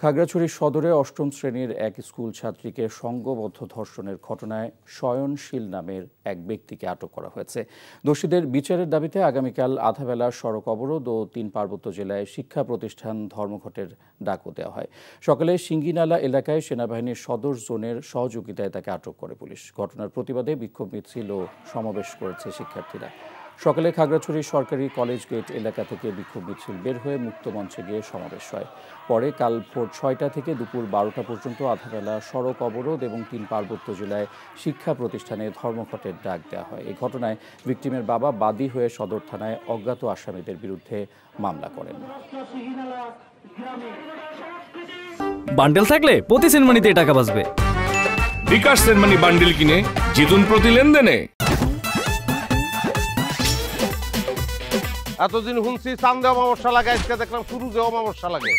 খাগড়াছড়ি সদরে অষ্টম শ্রেণীর এক স্কুল ছাত্রীকে সংঘবদ্ধ ধর্ষণের ঘটনায় শয়নশীল নামের এক ব্যক্তিকে আটক করা হয়েছে। দোষীদের বিচারের দাবিতে আগামীকাল আধাবেলা সড়ক অবরোধ ও ৩ পার্বত্য জেলায় শিক্ষা প্রতিষ্ঠান ধর্মঘটের ডাকও দেওয়া হয়। সকালে সিঙ্গিনালা এলাকায় সেনাবাহিনীর সদর জোনের সহযোগিতায় তাকে আটক করে পুলিশ। ঘটনার প্রতিবাদে বিক্ষোভ মিছিল ও সমাবেশ করেছে শিক্ষার্থীরা। সকালে খাগড়াছড়ি সরকারি কলেজ গেট এলাকা থেকে বিক্ষোভ মিছিল বের হয়ে মুক্তমঞ্চে গিয়ে সমাবেশ হয়। পরে কাল ভোর ৬টা থেকে দুপুর ১২টা পর্যন্ত আধাবেলা সড়ক অবরোধ এবং ৩ পার্বত্য জেলায় শিক্ষা প্রতিষ্ঠানে ধর্মঘটের ডাক দেওয়া হয়। এই ঘটনায় ভিকটিমের বাবা বাদী হয়ে সদর থানায় অজ্ঞাত আসামিদের বিরুদ্ধে মামলা করেন। বান্ডেল থাকলে প্রতি সেনমানিতে টাকা বাঁচবে। বিকাশ সেনমানি বান্ডেল কিনে জিতুন প্রতি লেনদেনে। এতদিন শুনছি চাঁদে অমাবস্যা লাগে, আজকে দেখলাম সূর্যে অমাবস্যা লাগে।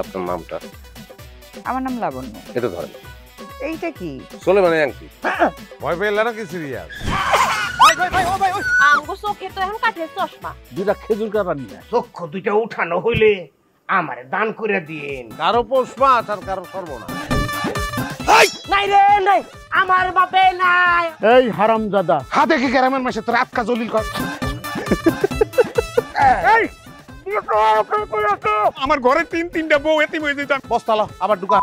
আপনার নামটা? আমার নাম লাবণ্য। এটা ধরেন। এইটা কি? চলে মানে আংটি। ভয় পেলে নাকি সিরিয়াস? দুটা খেজুর কাটা নিয়ে চক্ষু দুইটা উঠানো হইলে আমারে দান করে দিন। কারো পৌষ মাস আর কারো সর্বনাশ। নাই রে নাই, আমার বাপে নাই। এই হারামজাদা, হাতে কি গ্রামের মাসে তোর আটকা জলিল কর। আমার ঘরে তিনটা বউ এতিম হয়ে যেতাম। বস্তালা আবার ঢুকা।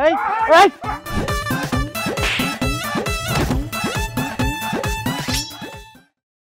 এই